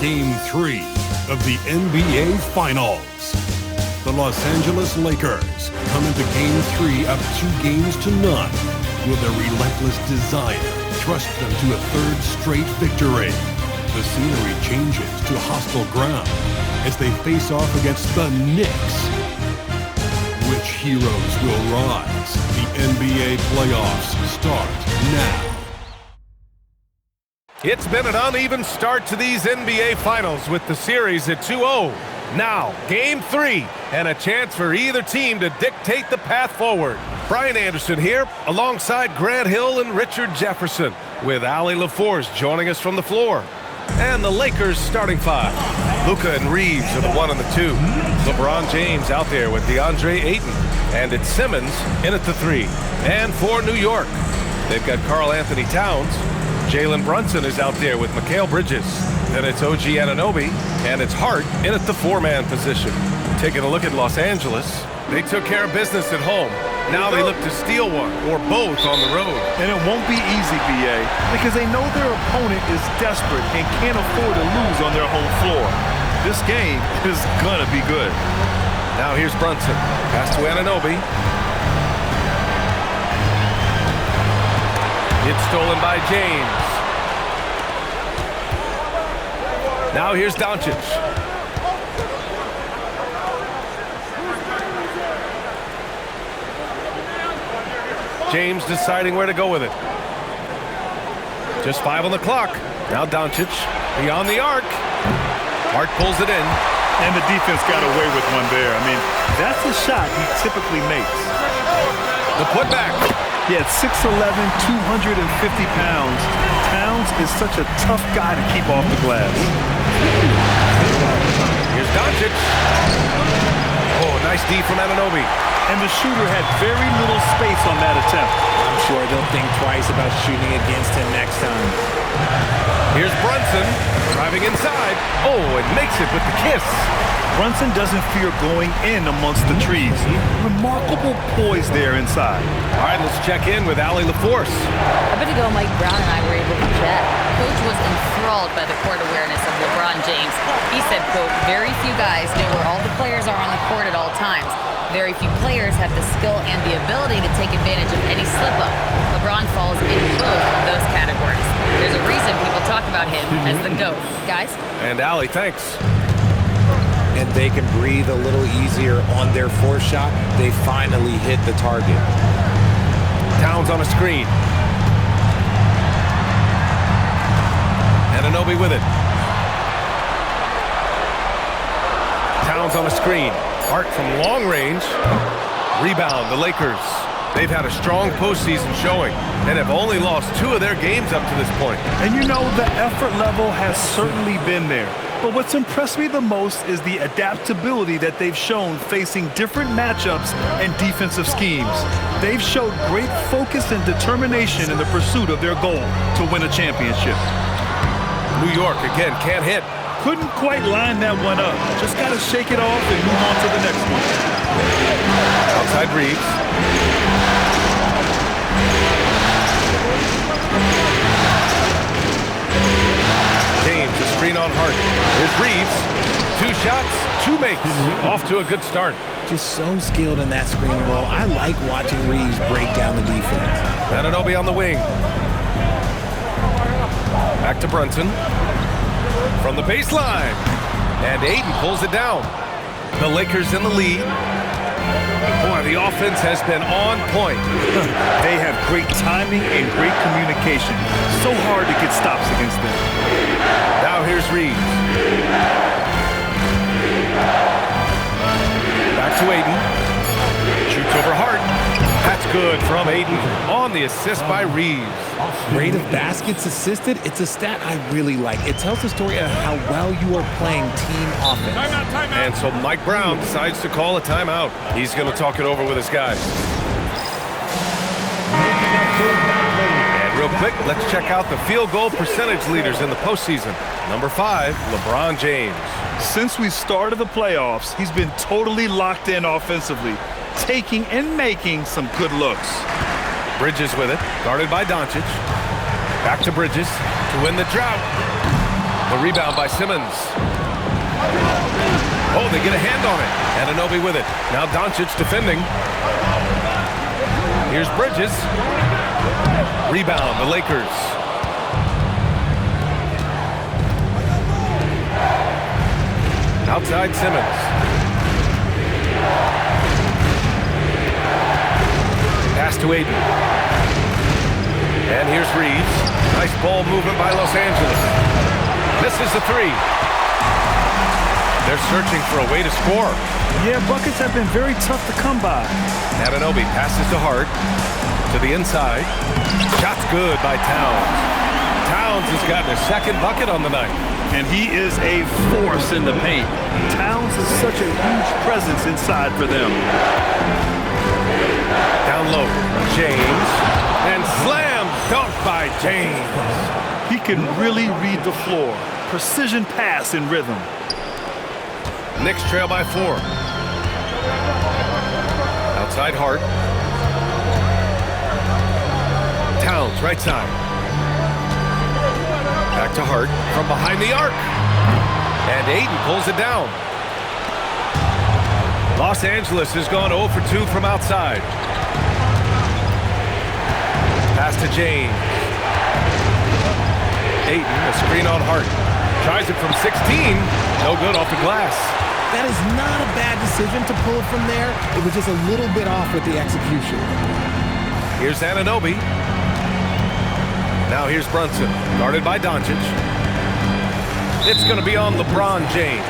Game 3 of the NBA Finals. The Los Angeles Lakers come into Game 3 up 2-0. Will their relentless desire thrust them to a third straight victory? The scenery changes to hostile ground as they face off against the Knicks. Which heroes will rise? The NBA playoffs start now. It's been an uneven start to these NBA Finals with the series at 2-0. Now, Game 3, and a chance for either team to dictate the path forward. Brian Anderson here, alongside Grant Hill and Richard Jefferson, with Allie LaForce joining us from the floor. And the Lakers starting five. Luka and Reeves are the 1 and the 2. LeBron James out there with DeAndre Ayton. And it's Simmons in at the 3. And for New York, they've got Karl Anthony Towns. Jalen Brunson is out there with Mikal Bridges. Then it's OG Anunoby, and it's Hart in at the 4-man position. Taking a look at Los Angeles, they took care of business at home. Now they look to steal one or both on the road. And it won't be easy, BA, because they know their opponent is desperate and can't afford to lose on their home floor. This game is gonna be good. Now here's Brunson. Pass to Anunoby. It's stolen by James. Now here's Doncic. James deciding where to go with it. Just 5 on the clock. Now Doncic beyond the arc. Hart pulls it in. And the defense got away with one there. I mean, that's a shot he typically makes. The putback. He had 6'11", 250 pounds. Towns is such a tough guy to keep off the glass. Here's Doncic. Oh, nice D from Anunoby. And the shooter had very little space on that attempt. I'm sure they'll think twice about shooting against him next time. Here's Brunson driving inside. Oh, and makes it with the kiss. Brunson doesn't fear going in amongst the trees. Remarkable poise there inside. All right, let's check in with Allie LaForce. A bit ago, Mike Brown and I were able to chat. Coach was enthralled by the court awareness of LeBron James. He said, quote, very few guys know where all the players are on the court at all times. Very few players have the skill and the ability to take advantage of any slip-up. LeBron falls in both of those categories. There's a reason people talk about him as the GOAT. Guys? And Allie, thanks. And they can breathe a little easier on their fourth shot. They finally hit the target. Towns on a screen. Anunoby with it. Towns on a screen. Hart from long range. Rebound, the Lakers. They've had a strong postseason showing and have only lost 2 of their games up to this point. And you know, the effort level has certainly been there. But what's impressed me the most is the adaptability that they've shown facing different matchups and defensive schemes. They've showed great focus and determination in the pursuit of their goal to win a championship. New York, again, can't hit. Couldn't quite line that one up. Just got to shake it off and move on to the next one. Outside Reeves. James, a screen on Hart. Here's Reeves. 2 shots, 2 makes. Off to a good start. Just so skilled in that screen roll. I like watching Reeves break down the defense. Anunoby on the wing. Back to Brunson. From the baseline. And Ayton pulls it down. The Lakers in the lead. Boy, the offense has been on point. They have great timing and great communication. So hard to get stops against them. Now here's Reeves. Back to Ayton. Shoots over Hart. That's good from Ayton on the assist by Reeves. Rate of baskets assisted, it's a stat I really like. It tells the story of how well you are playing team offense. And so Mike Brown decides to call a timeout. He's going to talk it over with his guys. And real quick, let's check out the field goal percentage leaders in the postseason. Number 5, LeBron James. Since we started the playoffs, he's been totally locked in offensively, taking and making some good looks. Bridges with it, guarded by Doncic. Back to Bridges to win the drought. The rebound by Simmons. Oh, they get a hand on it. Anunoby with it. Now Doncic defending. Here's Bridges. Rebound, the Lakers. Outside Simmons. Pass to Aiden. And here's Reeves. Nice ball movement by Los Angeles. Misses the three. They're searching for a way to score. Yeah, buckets have been very tough to come by. Anunoby passes to Hart. To the inside. Shot's good by Towns. Towns has gotten a second bucket on the night. And he is a force in the paint. Towns is such a huge presence inside for them. Down low, James. And slam dunk by James. He can really read the floor. Precision pass in rhythm. Knicks trail by 4. Outside Hart. Towns, right side. Back to Hart from behind the arc. And Aiden pulls it down. Los Angeles has gone 0 for 2 from outside. Pass to James. Aiden, a screen on Hart. Tries it from 16. No good off the glass. That is not a bad decision to pull it from there. It was just a little bit off with the execution. Here's Anunoby. Now here's Brunson, guarded by Doncic. It's going to be on LeBron James.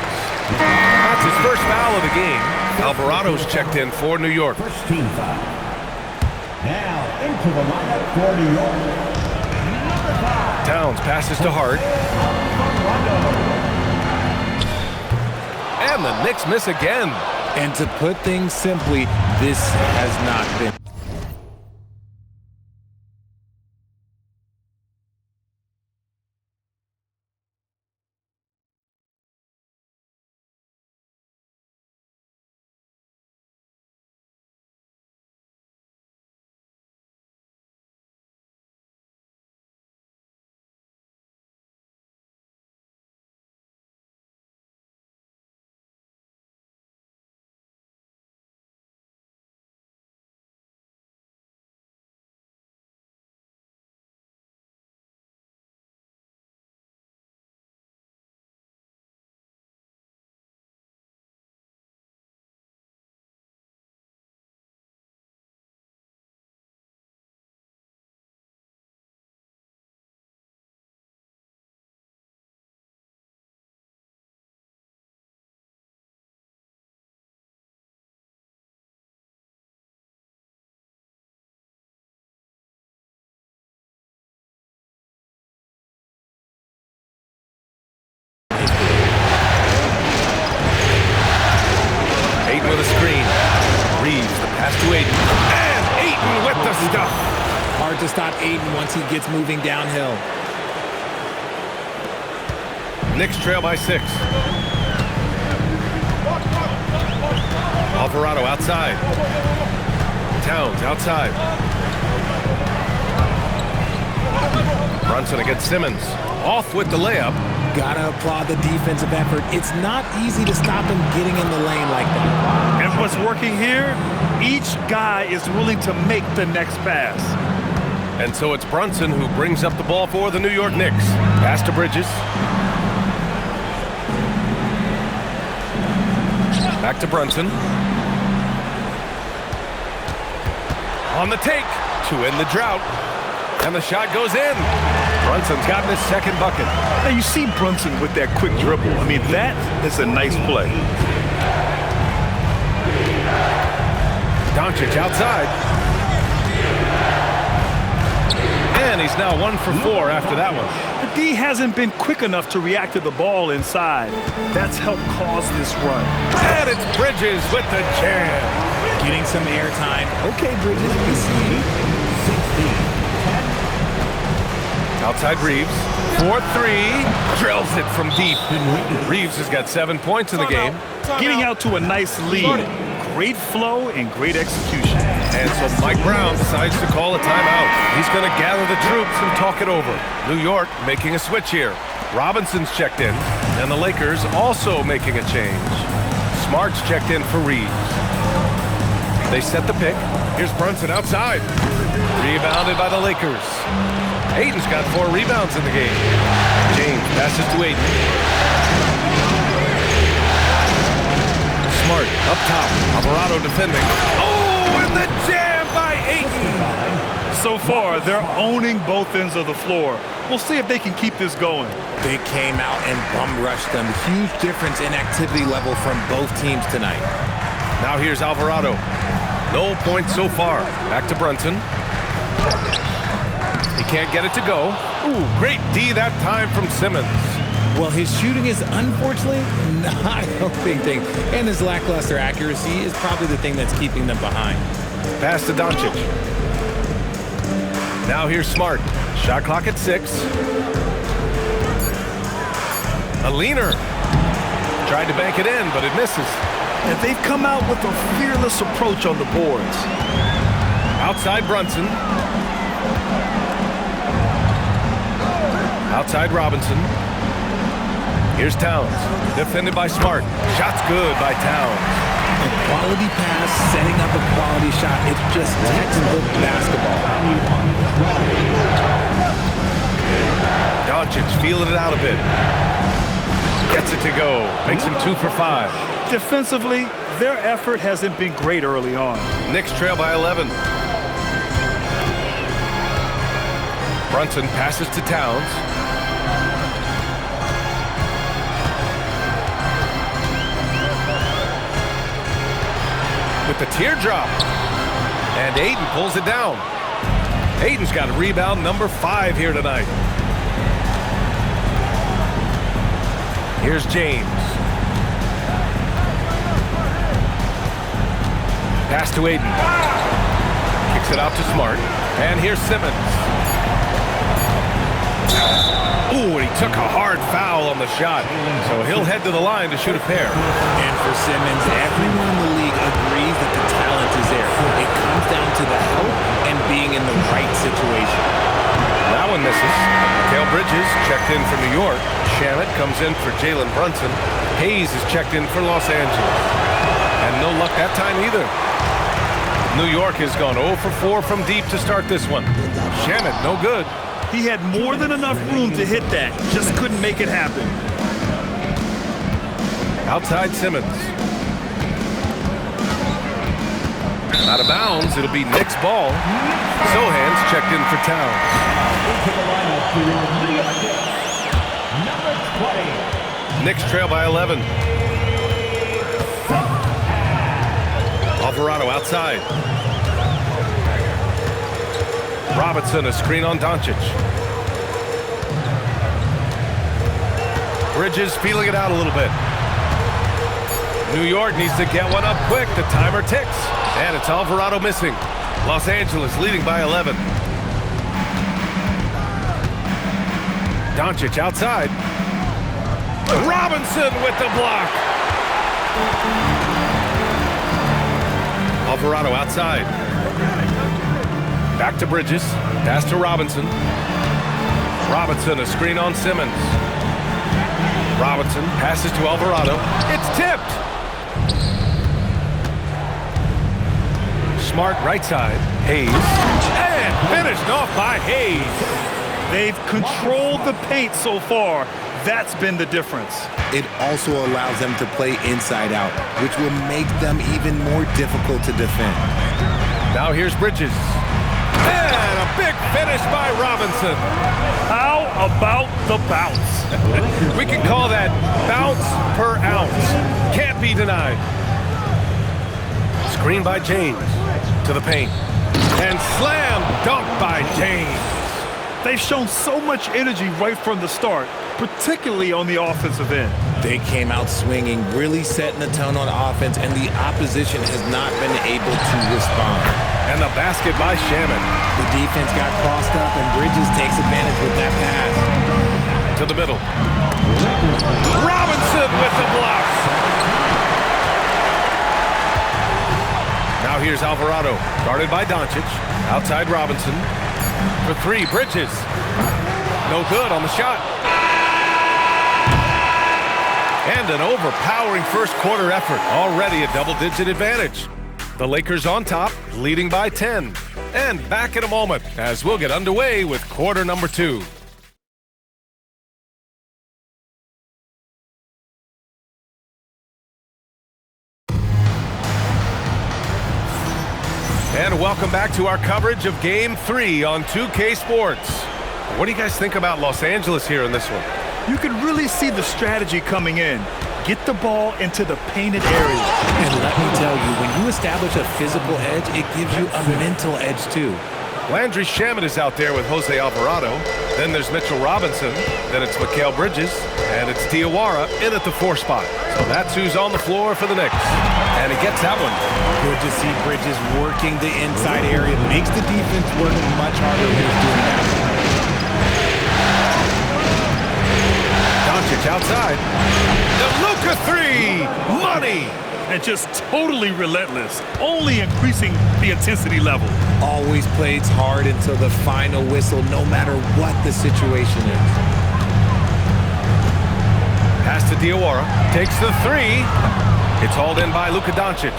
That's his first foul of the game. Alvarado's checked in for New York. First team foul. Now into the lineup for New York. Towns passes to Hart. And the Knicks miss again. And to put things simply, this has not been. With a screen. Reeves, the pass to Aiden. And Aiden with the stuff. Hard to stop Aiden once he gets moving downhill. Knicks trail by 6. Alvarado outside. Towns outside. Brunson against Simmons. Off with the layup. Gotta applaud the defensive effort. It's not easy to stop him getting in the lane like that. And what's working here? Each guy is willing to make the next pass. And so it's Brunson who brings up the ball for the New York Knicks. Pass to Bridges. Back to Brunson. On the take to end the drought. And the shot goes in. Brunson's gotten his second bucket. Now you see Brunson with that quick dribble. I mean, that is a nice play. Doncic outside. And he's now 1 for 4 after that one. The D hasn't been quick enough to react to the ball inside. That's helped cause this run. And it's Bridges with the jam. Getting some airtime. Okay, Bridges, we see you. Outside Reeves. 4-3. Drills it from deep. Reeves has got 7 points in the game. Getting out to a nice lead. Great flow and great execution. And so Mike Brown decides to call a timeout. He's going to gather the troops and talk it over. New York making a switch here. Robinson's checked in, and the Lakers also making a change. Smart's checked in for Reeves. They set the pick. Here's Brunson outside. Rebounded by the Lakers. Ayton's got 4 rebounds in the game. James passes to Ayton. Smart up top. Alvarado defending. Oh, and the jam by Ayton. So far, they're owning both ends of the floor. We'll see if they can keep this going. They came out and bum rushed them. Huge difference in activity level from both teams tonight. Now here's Alvarado. No points so far. Back to Brunson. He can't get it to go. Ooh, great D that time from Simmons. Well, his shooting is unfortunately not helping things, and his lackluster accuracy is probably the thing that's keeping them behind. Pass to Doncic. Now here's Smart. Shot clock at 6. A leaner. Tried to bank it in, but it misses. And they've come out with a fearless approach on the boards. Outside Brunson. Outside Robinson. Here's Towns. Defended by Smart. Shot's good by Towns. A quality pass, setting up a quality shot. It's just textbook basketball. Doncic feeling it out a bit. Gets it to go. Makes him 2 for 5. Defensively, their effort hasn't been great early on. Knicks trail by 11. Brunson passes to Towns. With the teardrop. And Ayton pulls it down. Ayton's got a rebound number 5 here tonight. Here's James. Pass to Ayton. Kicks it out to Smart. And here's Simmons. Ooh, and he took a hard foul on the shot. So he'll head to the line to shoot a pair. And for Simmons, everyone in the league agrees that the talent is there. It comes down to the help and being in the right situation. That one misses. Mikal Bridges checked in for New York. Shamet comes in for Jalen Brunson. Hayes is checked in for Los Angeles. And no luck that time either. New York has gone 0 for 4 from deep to start this one. Shamet, no good. He had more than enough room to hit that. Just couldn't make it happen. Outside Simmons. Out of bounds, it'll be Knicks ball. Sohan's checked in for Towns. Into the lineup for your New York Knicks, number 20. Knicks trail by 11. Alvarado outside. Robinson, a screen on Doncic. Bridges feeling it out a little bit. New York needs to get one up quick. The timer ticks. And it's Alvarado missing. Los Angeles leading by 11. Doncic outside. Robinson with the block. Alvarado outside. Back to Bridges. Pass to Robinson. Robinson, a screen on Simmons. Robinson passes to Alvarado. It's tipped. Smart right side. Hayes. And finished off by Hayes. They've controlled the paint so far. That's been the difference. It also allows them to play inside out, which will make them even more difficult to defend. Now here's Bridges. And a big finish by Robinson. How about the bounce? We can call that bounce per ounce. Can't be denied. Screen by James to the paint. And slam dunk by James. They've shown so much energy right from the start, particularly on the offensive end. They came out swinging, really setting the tone on offense, and the opposition has not been able to respond. And the basket by Shamet. The defense got crossed up, and Bridges takes advantage with that pass. To the middle. Robinson with the block. Now here's Alvarado, guarded by Doncic. Outside Robinson. For 3, Bridges. No good on the shot. And an overpowering first quarter effort. Already a double-digit advantage. The Lakers on top, leading by 10. And back in a moment as we'll get underway with quarter number 2. And welcome back to our coverage of Game 3 on 2K Sports. What do you guys think about Los Angeles here in this one? You can really see the strategy coming in. Get the ball into the painted area. And let me tell you, when you establish a physical edge, it gives you a mental edge too. Landry Shamet is out there with Jose Alvarado. Then there's Mitchell Robinson. Then it's Mikal Bridges. And it's Diawara in at the 4 spot. So that's who's on the floor for the Knicks. And he gets that one. Good to see Bridges working the inside area. Makes the defense work much harder when he's doing that. Doncic outside. The Luka 3. Money. And just totally relentless, only increasing the intensity level. Always plays hard until the final whistle, no matter what the situation is. Pass to Diawara. Takes the 3. It's hauled in by Luka Doncic.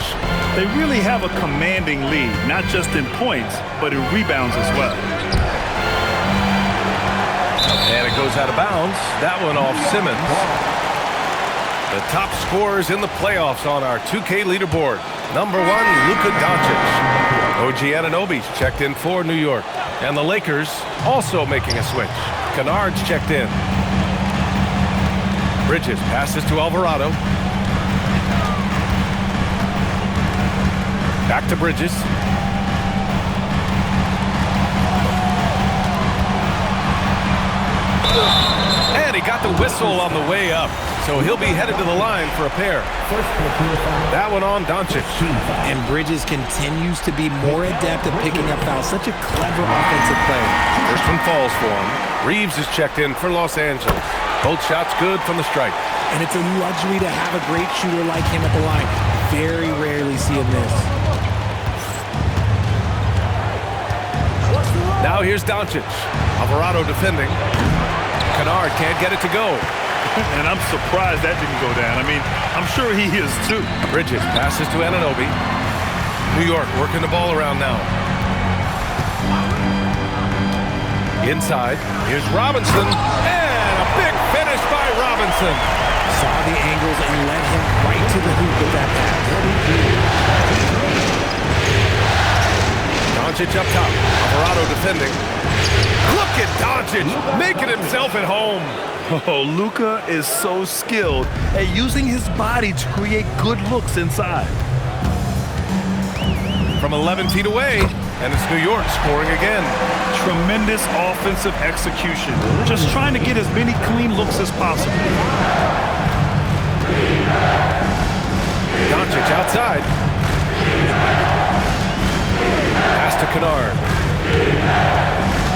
They really have a commanding lead, not just in points, but in rebounds as well. And it goes out of bounds. That one off Simmons. The top scorers in the playoffs on our 2K leaderboard. Number 1, Luka Doncic. OG Anunoby's checked in for New York. And the Lakers also making a switch. Kennard's checked in. Bridges passes to Alvarado. Back to Bridges. And he got the whistle on the way up. So he'll be headed to the line for a pair. That one on Doncic. And Bridges continues to be more adept at picking up fouls. Such a clever offensive player. First one falls for him. Reeves is checked in for Los Angeles. Both shots good from the stripe. And it's a luxury to have a great shooter like him at the line. Very rarely see him miss. Now here's Doncic. Alvarado defending. Kennard can't get it to go. And I'm surprised that didn't go down. I mean, I'm sure he is too. Bridges passes to Anunoby. New York working the ball around now. Inside, here's Robinson. And a big finish by Robinson. Saw the angles and led him right to the hoop with that pass. Doncic up top. Alvarado defending. Look at Doncic making himself at home. Oh, Luka is so skilled at using his body to create good looks inside. From 11 feet away, and it's New York scoring again. Tremendous offensive execution. Just trying to get as many clean looks as possible. Doncic outside. Pass to Kennard.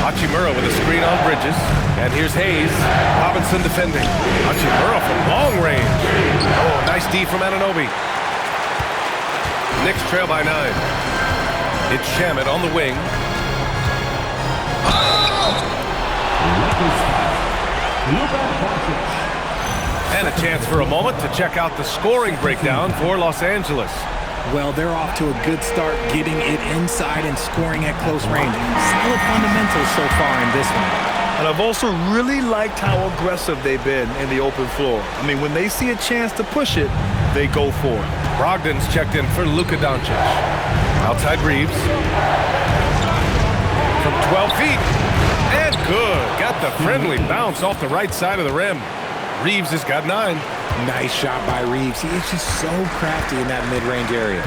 Hachimura with a screen on Bridges. And here's Hayes. Robinson defending. Hachimura from long range. Oh, nice D from Anunoby. Knicks trail by 9. It's Shamet on the wing. And a chance for a moment to check out the scoring breakdown for Los Angeles. Well, they're off to a good start getting it inside and scoring at close range. Solid fundamentals so far in this one. And I've also really liked how aggressive they've been in the open floor. I mean, when they see a chance to push it, they go for it. Brogdon's checked in for Luka Doncic. Outside Reeves. From 12 feet. And good. Got the friendly bounce off the right side of the rim. Reeves has got 9. Nice shot by Reeves. He is just so crafty in that mid-range area.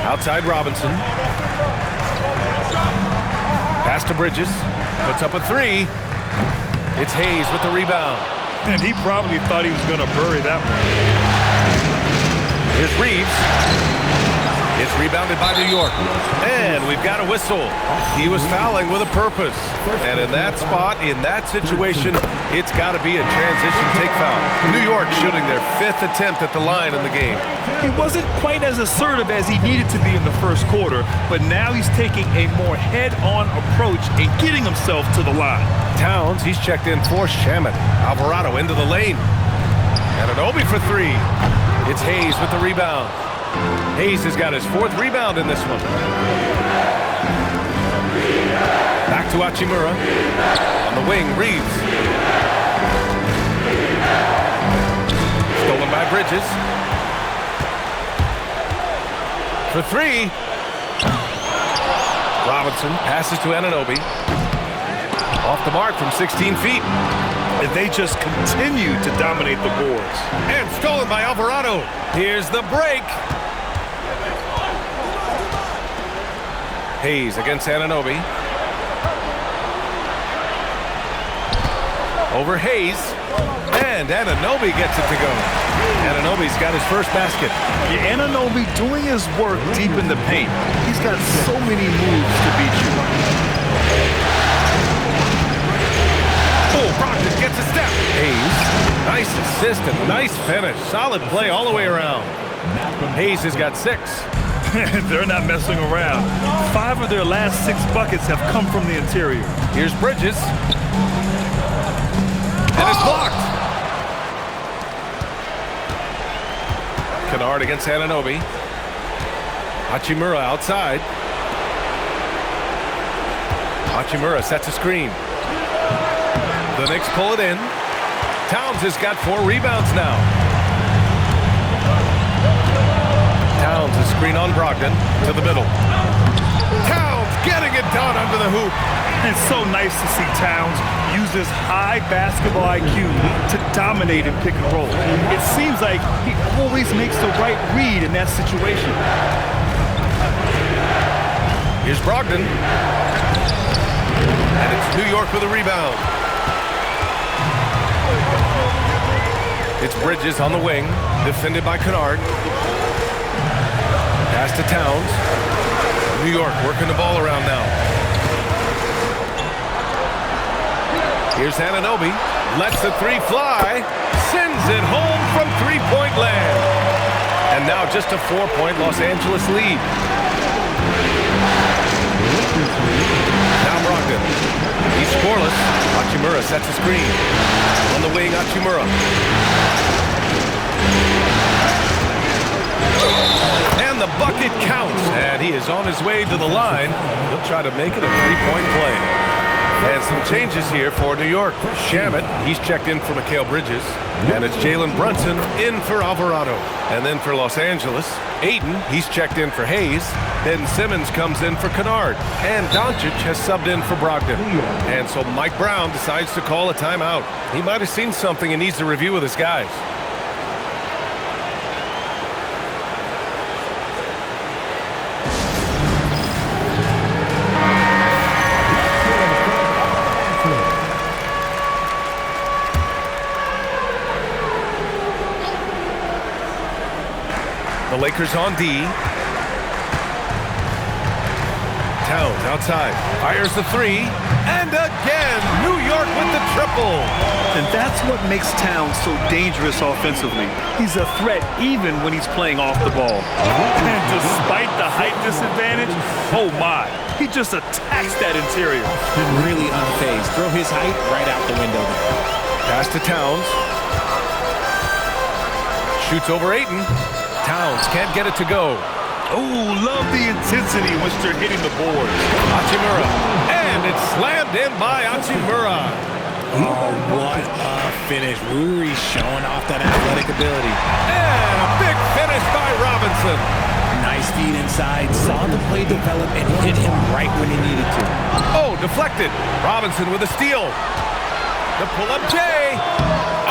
Outside Robinson. Pass to Bridges. Puts up a 3. It's Hayes with the rebound. And he probably thought he was going to bury that one. Here's Reeves. It's rebounded by New York. And we've got a whistle. He was fouling with a purpose. And in that spot, in that situation, it's got to be a transition take foul. New York shooting their 5th attempt at the line in the game. He wasn't quite as assertive as he needed to be in the first quarter, but now he's taking a more head-on approach and getting himself to the line. Towns, he's checked in for Shamet. Alvarado into the lane. Anunoby for three. It's Hayes with the rebound. Hayes has got his 4th rebound in this one. Back to Hachimura. On the wing, Reeves. Stolen by Bridges. For three. Robinson passes to Anunoby. Off the mark from 16 feet. And they just continue to dominate the boards. And stolen by Alvarado. Here's the break. Hayes against Anunoby. Over Hayes. And Anunoby gets it to go. Anunoby's got his first basket. Yeah, Anunoby doing his work deep in the paint. He's got so many moves to beat you. Oh, Brogdon gets a step. Hayes, nice assist and nice finish. Solid play all the way around. Hayes has got 6. They're not messing around. 5 of their last 6 buckets have come from the interior. Here's Bridges. And it's blocked. Kennard against Anunoby. Hachimura outside. Hachimura sets a screen. The Knicks pull it in. Towns has got 4 rebounds now. Towns is screen on Brogdon to the middle. Towns getting it done under the hoop. It's so nice to see Towns use his high basketball IQ to dominate in pick and roll. It seems like he always makes the right read in that situation. Here's Brogdon. And it's New York with a rebound. It's Bridges on the wing, defended by Kennard. Pass to Towns. New York working the ball around now. Here's Anunoby. Lets the 3 fly. Sends it home from 3-point land. And now just a 4-point Los Angeles lead. Now Brogdon. He's scoreless. Hachimura sets a screen. On the wing, Hachimura. And the bucket counts. And he is on his way to the line. He'll try to make it a 3-point play. And some changes here for New York. Shamet, he's checked in for Mikal Bridges. And it's Jalen Brunson in for Alvarado. And then for Los Angeles, Ayton, he's checked in for Hayes. Ben Simmons comes in for Kennard. And Doncic has subbed in for Brogdon. And so Mike Brown decides to call a timeout. He might have seen something and needs to review with his guys. The Lakers on D. Towns outside. Fires the 3. And again, New York with the triple. And that's what makes Towns so dangerous offensively. He's a threat even when he's playing off the ball. And despite the height disadvantage, oh my, he just attacks that interior. Really unfazed. Throw his height right out the window there. Pass to Towns. Shoots over Ayton. Towns can't get it to go. Oh, love the intensity once they're hitting the board. Hachimura. And it's slammed in by Hachimura. Oh, what a finish. Rury's showing off that athletic ability. And a big finish by Robinson. Nice feed inside. Saw the play develop and hit him right when he needed to. Oh, deflected. Robinson with a steal. The pull-up J.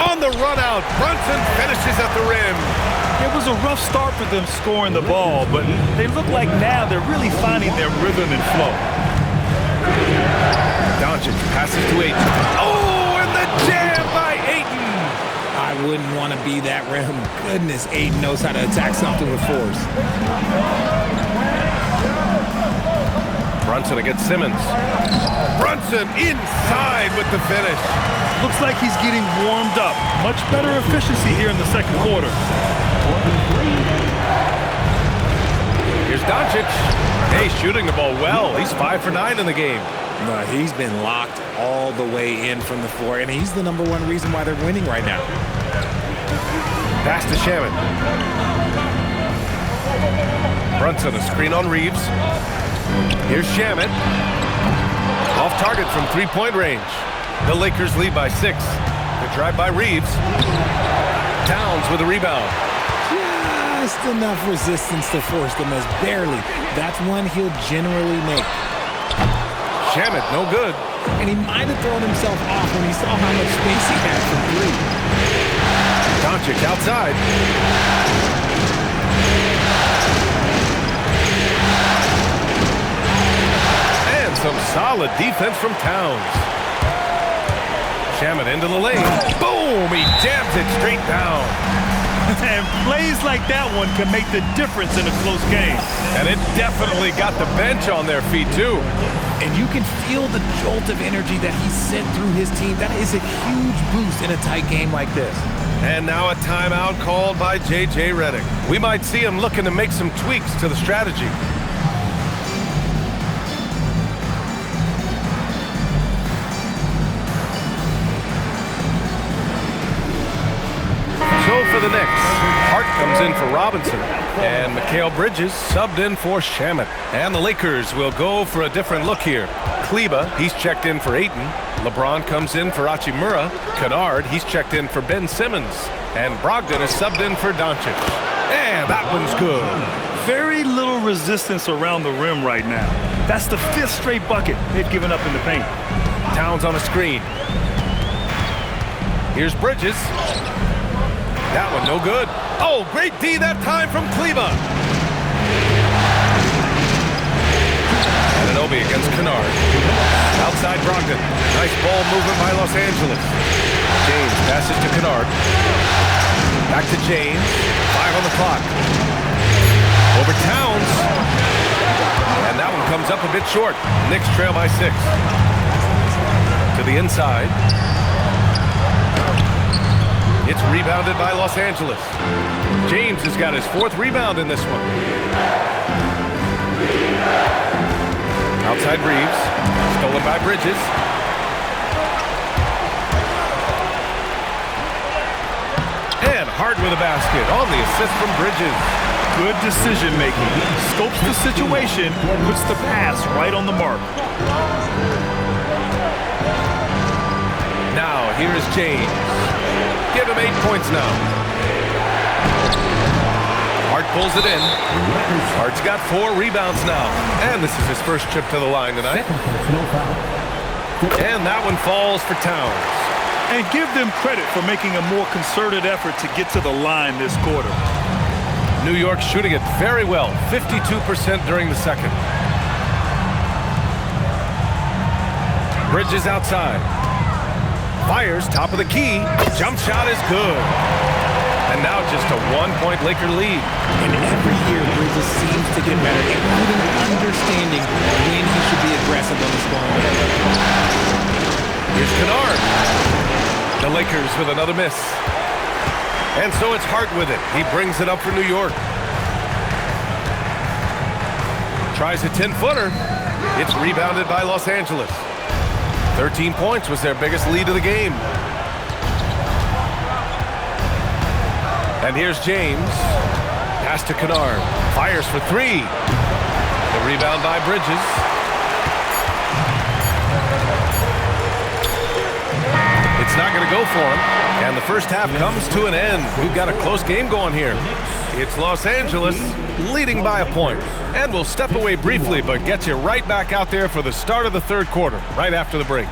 On the run-out. Brunson finishes at the rim. It was a rough start for them scoring the ball, but they look like now they're really finding their rhythm and flow. Doncic passes to Ayton. Oh, and the jam by Ayton. I wouldn't want to be that rim. Goodness, Ayton knows how to attack something with force. Brunson against Simmons. Brunson inside with the finish. Looks like he's getting warmed up. Much better efficiency here in the second quarter. Here's Doncic. Hey, shooting the ball well. He's 5 for 9 in the game. He's been locked all the way in from the floor, and he's the #1 reason why they're winning right now. Pass to Shaman. Brunson, a screen on Reeves. Here's Shaman. Off target from three-point range. The Lakers lead by 6. The drive by Reeves. Towns with a rebound. Just enough resistance to force them as barely. That's one he'll generally make. Shaman, no good. And he might have thrown himself off when he saw how much space he had for 3. Doncic outside. And some solid defense from Towns. Shaman into the lane. Boom! He jams it straight down. And plays like that one can make the difference in a close game. And it definitely got the bench on their feet, too. And you can feel the jolt of energy that he sent through his team. That is a huge boost in a tight game like this. And now a timeout called by J.J. Redick. We might see him looking to make some tweaks to the strategy. So for the Knicks, Hart comes in for Robinson, and Mikal Bridges subbed in for Shamet. And the Lakers will go for a different look here. Kleba, he's checked in for Ayton. LeBron comes in for Hachimura. Kennard, he's checked in for Ben Simmons. And Brogdon is subbed in for Doncic. And that one's good. Very little resistance around the rim right now. That's the 5th straight bucket they've given up in the paint. Towns on a screen. Here's Bridges. That one no good. Oh, great D that time from Kleba. Anunoby against Kennard. Outside Brogdon. Nice ball movement by Los Angeles. James passes to Kennard. Back to James. 5 on the clock. Over Towns. And that one comes up a bit short. Knicks trail by 6. To the inside. It's rebounded by Los Angeles. James has got his 4th rebound in this one. Outside Reeves. Stolen by Bridges. And Hart with a basket on the assist from Bridges. Good decision making. Scopes the situation, puts the pass right on the mark. Now here is James. Give him 8 points now. Hart pulls it in. Hart's got 4 rebounds now. And this is his first trip to the line tonight. And that one falls for Towns. And give them credit for making a more concerted effort to get to the line this quarter. New York shooting it very well. 52% during the second. Bridges outside. Fires, top of the key. Jump shot is good. And now just a 1-point Laker lead. And every year, Bridges seems to get better, including understanding when he should be aggressive on the scoring end. Here's Kennard. The Lakers with another miss. And so it's Hart with it. He brings it up for New York. Tries a 10-footer. It's rebounded by Los Angeles. 13 points was their biggest lead of the game. And here's James. Pass to Kennard. Fires for 3. The rebound by Bridges. It's not going to go for him. And the first half comes to an end. We've got a close game going here. It's Los Angeles leading by a point. And we'll step away briefly, but get you right back out there for the start of the third quarter, right after the break.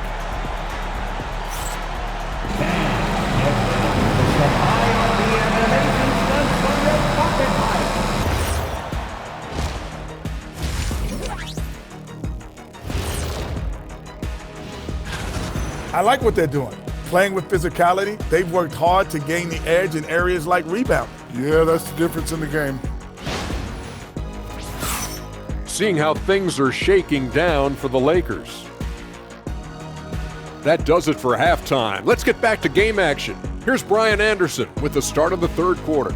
I like what they're doing. Playing with physicality, they've worked hard to gain the edge in areas like rebound. Yeah, that's the difference in the game. Seeing how things are shaking down for the Lakers. That does it for halftime. Let's get back to game action. Here's Brian Anderson with the start of the third quarter.